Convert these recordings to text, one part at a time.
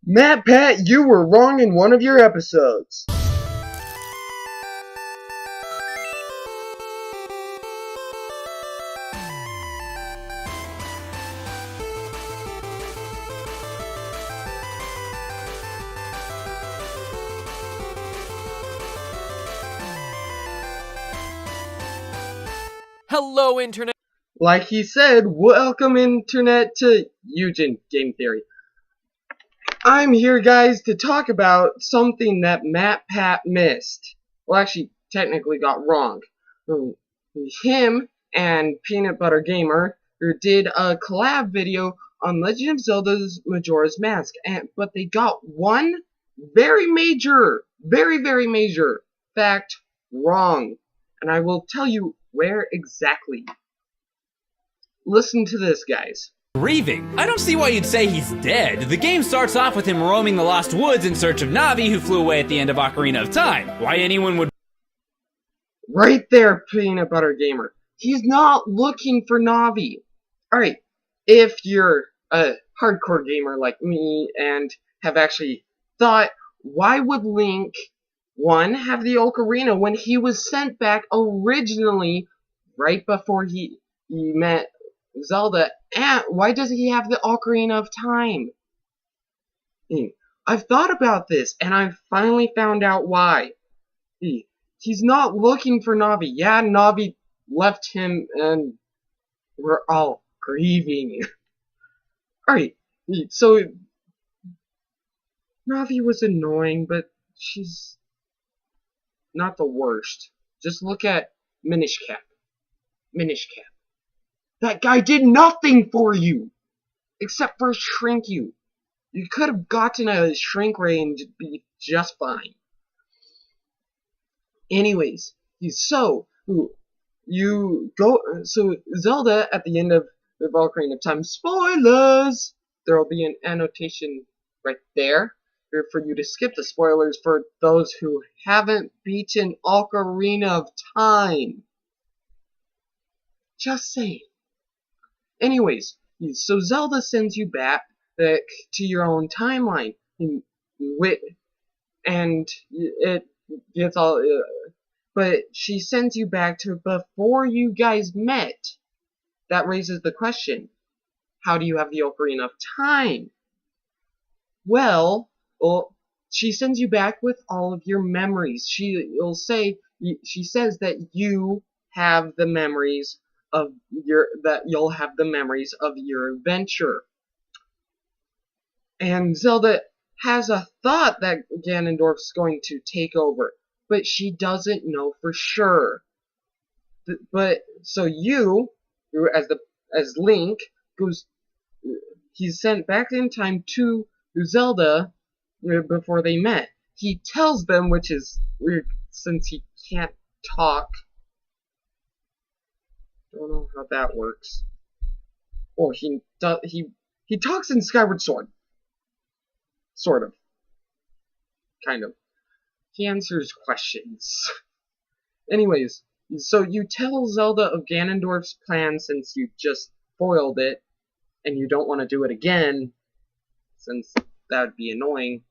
Matt Pat, you were wrong in one of your episodes. Hello, Internet! Like he said, welcome Internet to Eugen Game Theory. I'm here, guys, to talk about something that Matt Pat missed. Well, actually, technically got wrong. Him and Peanut Butter Gamer did a collab video on Legend of Zelda's Majora's Mask, but they got one very major fact wrong. And I will tell you where exactly. Listen to this, guys. Grieving. I don't see why you'd say he's dead. The game starts off with him roaming the Lost Woods in search of Navi, who flew away at the end of Ocarina of Time. Why anyone would... Right there, Peanut Butter Gamer. He's not looking for Navi. Alright, if you're a hardcore gamer like me and have actually thought, why would Link, one, have the Ocarina when he was sent back originally right before he met Zelda, and why does he have the Ocarina of Time? I've thought about this, and I've finally found out why. He's not looking for Navi. Yeah, Navi left him, and we're all grieving. Alright, so Navi was annoying, but she's not the worst. Just look at Minish Cap. That guy did nothing for you! Except for shrink you. You could have gotten a shrink ray and be just fine. Anyways, so Zelda at the end of the Ocarina of Time, spoilers! There will be an annotation right there for you to skip the spoilers for those who haven't beaten Ocarina of Time. Just saying. Anyways, so Zelda sends you back to your own timeline, and it gets all. But she sends you back to before you guys met. That raises the question: how do you have the Ocarina of Time? Well, she sends you back with all of your memories. She says that you have the memories of you'll have the memories of your adventure. And Zelda has a thought that Ganondorf's going to take over, but she doesn't know for sure. But so you, as Link, he's sent back in time to Zelda before they met. He tells them, which is weird since he can't talk. Don't know how that works. Oh, he talks in Skyward Sword. Sort of. Kind of. He answers questions. Anyways, so you tell Zelda of Ganondorf's plan since you just foiled it, and you don't want to do it again, since that would be annoying.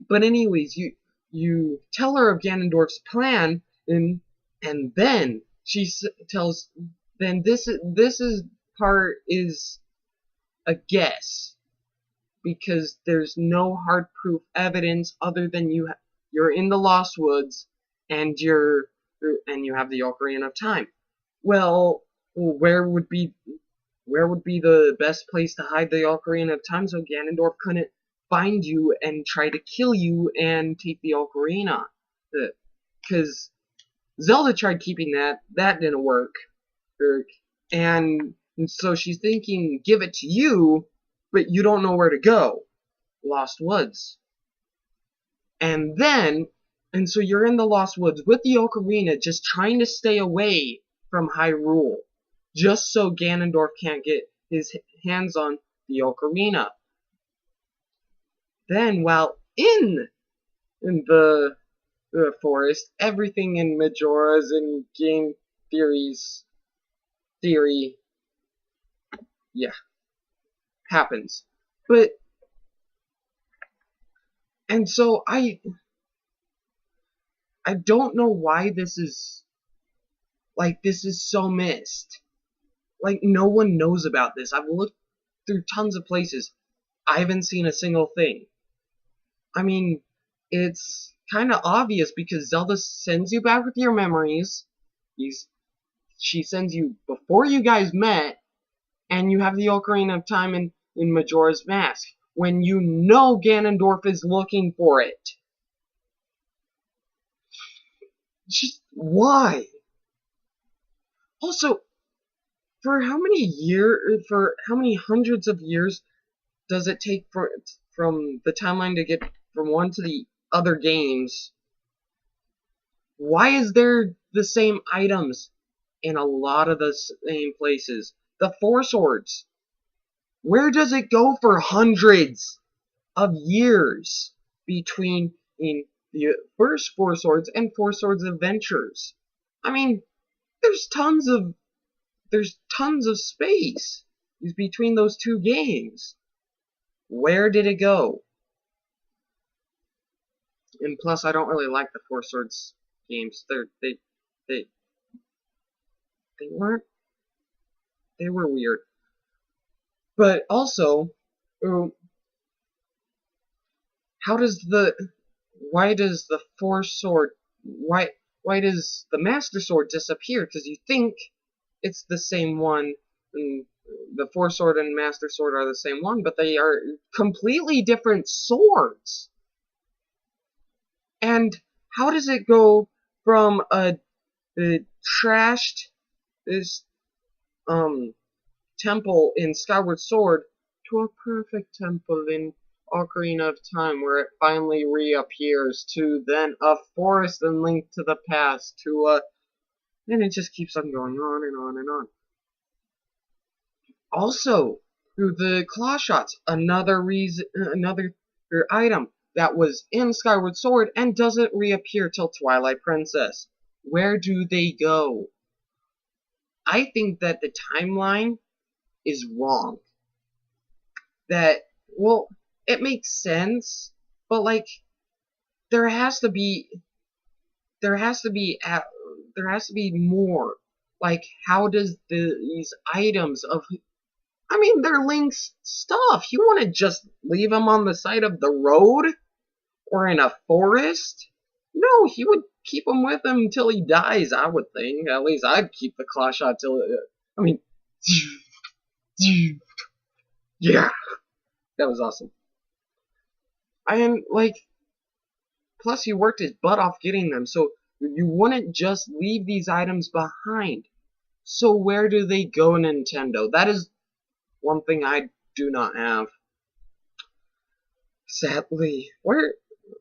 But anyways, you tell her of Ganondorf's plan, and then she tells, then this part is a guess, because there's no hard proof evidence other than you're in the Lost Woods and you have the Ocarina of Time. Well, where would be the best place to hide the Ocarina of Time so Ganondorf couldn't find you and try to kill you and take the Ocarina? Because Zelda tried keeping that didn't work. And so she's thinking, give it to you, but you don't know where to go. Lost Woods. And so you're in the Lost Woods with the Ocarina, just trying to stay away from Hyrule, just so Ganondorf can't get his hands on the Ocarina. Then, while in the forest, everything in Majora's and Game Theory, yeah, happens. But And so I don't know why this is so missed. Like, no one knows about this. I've looked through tons of places. I haven't seen a single thing. I mean, it's kind of obvious because Zelda sends you back with your memories. She sends you before you guys met, and you have the Ocarina of Time in Majora's Mask, when you know Ganondorf is looking for it. Just why? Also, for how many hundreds of years does it take from the timeline to get from one to the other games? Why is there the same items in a lot of the same places? The Four Swords. Where does it go for hundreds of years between the first Four Swords and Four Swords Adventures? I mean, there's tons of space between those two games. Where did it go? And plus, I don't really like the Four Swords games. They were weird. But also, why does the Master Sword disappear? Because you think it's the same one, and the Four Sword and Master Sword are the same one, but they are completely different swords. And how does it go from a trashed temple in Skyward Sword to a perfect temple in Ocarina of Time, where it finally reappears, to then a forest and Link to the Past, and it just keeps on going on and on and on. Also, through the claw shots, another item that was in Skyward Sword and doesn't reappear till Twilight Princess. Where do they go? I think that the timeline is wrong. It makes sense, but like, there has to be more. Like, how does these items they're Link's stuff. You want to just leave them on the side of the road or in a forest? No, he would keep them with him until he dies, I would think. At least I'd keep the claw shot till yeah, that was awesome. And plus he worked his butt off getting them, so you wouldn't just leave these items behind. So where do they go, Nintendo? That is one thing I do not have. Sadly.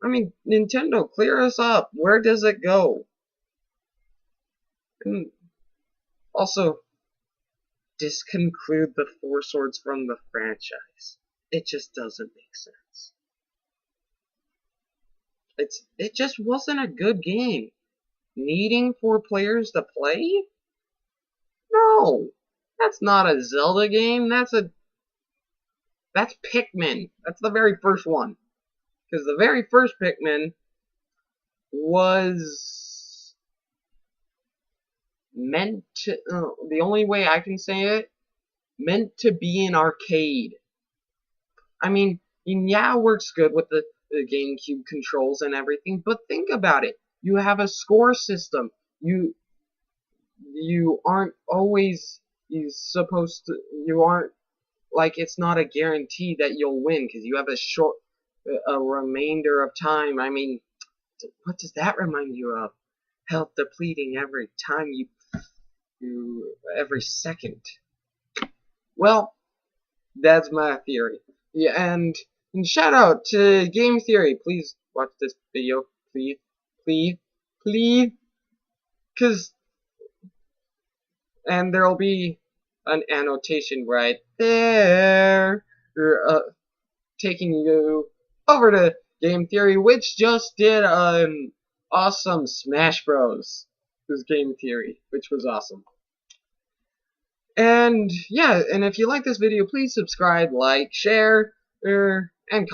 Nintendo, clear us up. Where does it go? And also, disconclude the Four Swords from the franchise. It just doesn't make sense. It just wasn't a good game. Needing 4 players to play? No, that's not a Zelda game. That's Pikmin. That's the very first one. Because the very first Pikmin was meant to, the only way I can say it, meant to be an arcade. Yeah, it works good with the GameCube controls and everything, but think about it. You have a score system. You aren't always it's not a guarantee that you'll win because you have a remainder of time. What does that remind you of? Health depleting every time every second. Well, that's my theory. Yeah, and shout out to Game Theory. Please watch this video, please, and there'll be an annotation right there, taking you over to Game Theory, which just did an awesome Smash Bros. Who's Game Theory, which was awesome. And yeah, and if you like this video, please subscribe, like, share, and comment.